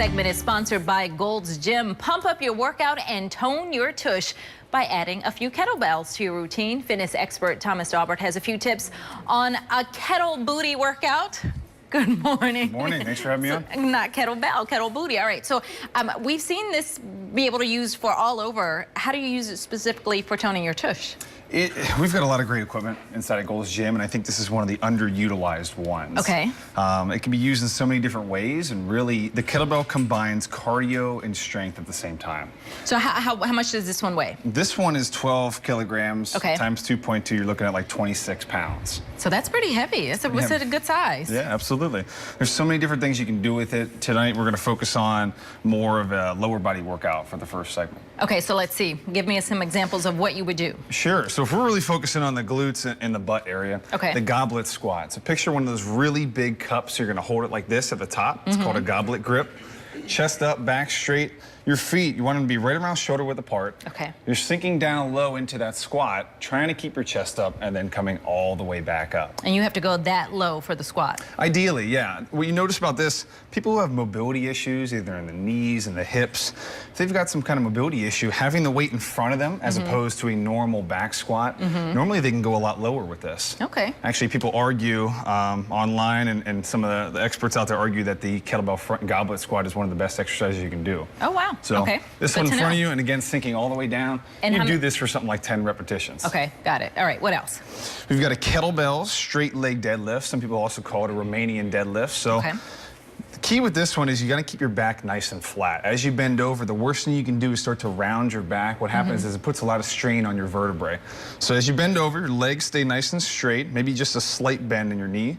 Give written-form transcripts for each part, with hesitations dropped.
segment is sponsored by Gold's Gym. Pump up your workout and tone your tush by adding a few kettlebells to your routine. Fitness expert Thomas Daubert has a few tips on a kettle booty workout. Good morning. Good morning. Thanks for having me on. Not kettlebell, kettle booty. All right. So we've seen this be able to use for all over. How do you use it specifically for toning your tush? We've got a lot of great equipment inside of Gold's Gym, and I think this is one of the underutilized ones. Okay. It can be used in so many different ways, and really, the kettlebell combines cardio and strength at the same time. So how much does this one weigh? This one is 12 kilograms times 2.2. You're looking at like 26 pounds. So that's pretty heavy. It's a good size. Yeah, absolutely. There's so many different things you can do with it. Tonight, we're going to focus on more of a lower body workout for the first segment. Okay, so let's see. Give me some examples of what you would do. Sure. So if we're really focusing on the glutes and the butt area, the Goblet Squat. So picture one of those really big cups. You're going to hold it like this at the top. It's called a goblet grip. Chest up, back straight. Your feet, you want them to be right around shoulder width apart. Okay. You're sinking down low into that squat, trying to keep your chest up and then coming all the way back up. And you have to go that low for the squat? Ideally, yeah. What you notice about this, people who have mobility issues, either in the knees and the hips, if they've got some kind of mobility issue, having the weight in front of them as opposed to a normal back squat, normally they can go a lot lower with this. Okay. Actually, people argue online, and some of the experts out there argue that the kettlebell front goblet squat is one of the best exercises you can do. Oh, wow. So this one in front of you, and again, sinking all the way down. And you do this for something like 10 repetitions. Okay, got it. All right, what else? We've got a kettlebell straight leg deadlift. Some people also call it a Romanian deadlift. So the key with this one is you got to keep your back nice and flat. As you bend over, the worst thing you can do is start to round your back. What happens is it puts a lot of strain on your vertebrae. So as you bend over, your legs stay nice and straight, maybe just a slight bend in your knee.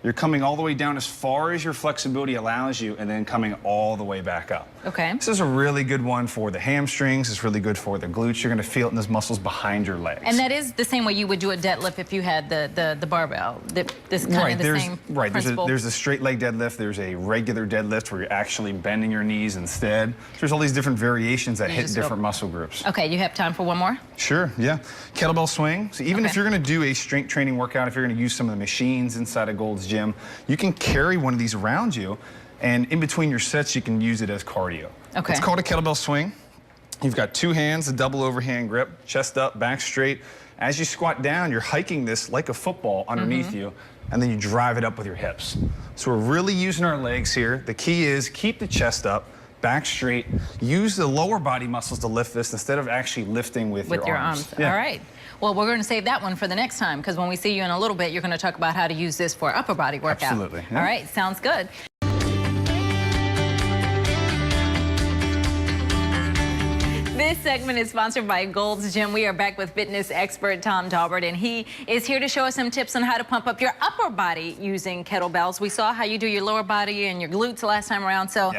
You're coming all the way down as far as your flexibility allows you, and then coming all the way back up. Okay. This is a really good one for the hamstrings. It's really good for the glutes. You're going to feel it in those muscles behind your legs. And that is the same way you would do a deadlift if you had the barbell. This kind of the same principle. There's a straight leg deadlift. There's a regular deadlift where you're actually bending your knees instead. There's all these different variations that hit different muscle groups. Okay, you have time for one more? Sure, yeah. Kettlebell swing. So even if you're going to do a strength training workout, if you're going to use some of the machines inside of Gold's Gym, you can carry one of these around you, and in between your sets, you can use it as cardio. Okay. It's called a kettlebell swing. You've got two hands, a double overhand grip, chest up, back straight. As you squat down, you're hiking this like a football underneath you, and then you drive it up with your hips. So we're really using our legs here. The key is keep the chest up, back straight. Use the lower body muscles to lift this instead of actually lifting with your arms. Yeah. All right. Well, we're going to save that one for the next time, because when we see you in a little bit, you're going to talk about how to use this for upper body workout. Absolutely. Yeah. All right. Sounds good. This segment is sponsored by Gold's Gym. We are back with fitness expert Tom Daubert, and he is here to show us some tips on how to pump up your upper body using kettlebells. We saw how you do your lower body and your glutes last time around, so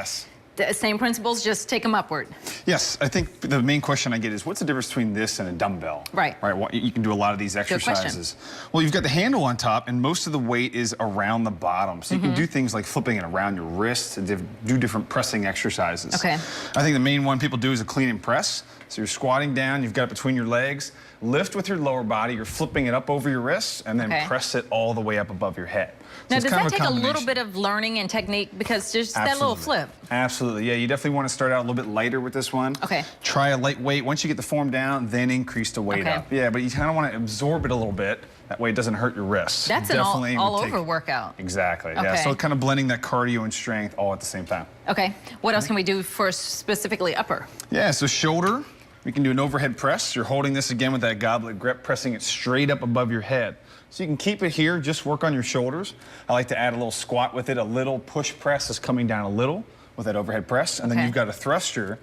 the same principles, just take them upward. Yes, I think the main question I get is, what's the difference between this and a dumbbell? Right. Right. You can do a lot of these exercises. Well, you've got the handle on top, and most of the weight is around the bottom. So you can do things like flipping it around your wrist to do different pressing exercises. Okay. I think the main one people do is a clean and press. So you're squatting down, you've got it between your legs, lift with your lower body, you're flipping it up over your wrists, and then press it all the way up above your head. Now, does that take a little bit of learning and technique, because just that little flip? Absolutely, yeah. You definitely want to start out a little bit lighter with this one. Okay. Try a light weight. Once you get the form down, then increase the weight up. Yeah, but you kind of want to absorb it a little bit. That way it doesn't hurt your wrists. That's an all-over workout. Exactly, yeah. So kind of blending that cardio and strength all at the same time. Okay. What else can we do for specifically upper? Yeah, so shoulder. We can do an overhead press. You're holding this again with that goblet grip, pressing it straight up above your head. So you can keep it here, just work on your shoulders. I like to add a little squat with it. A little push press is coming down a little with that overhead press. And then you've got a thruster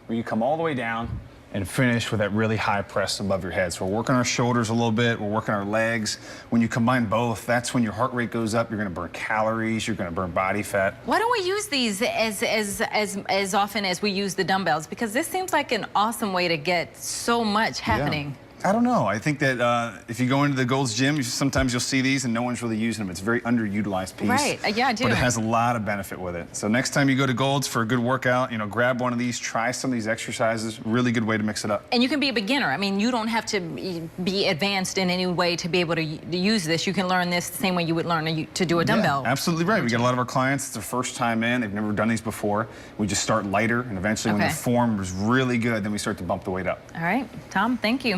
where you come all the way down and finish with that really high press above your head. So we're working our shoulders a little bit, we're working our legs. When you combine both, that's when your heart rate goes up, you're gonna burn calories, you're gonna burn body fat. Why don't we use these as often as we use the dumbbells? Because this seems like an awesome way to get so much happening. I don't know. I think that if you go into the Gold's Gym, sometimes you'll see these and no one's really using them. It's a very underutilized piece. Right. Yeah, I do. But it has a lot of benefit with it. So next time you go to Gold's for a good workout, you know, grab one of these, try some of these exercises. Really good way to mix it up. And you can be a beginner. I mean, you don't have to be advanced in any way to be able to use this. You can learn this the same way you would learn to do a dumbbell. Yeah, absolutely right. We get a lot of our clients, it's their first time in. They've never done these before. We just start lighter, and eventually when the form is really good, then we start to bump the weight up. All right. Tom, thank you.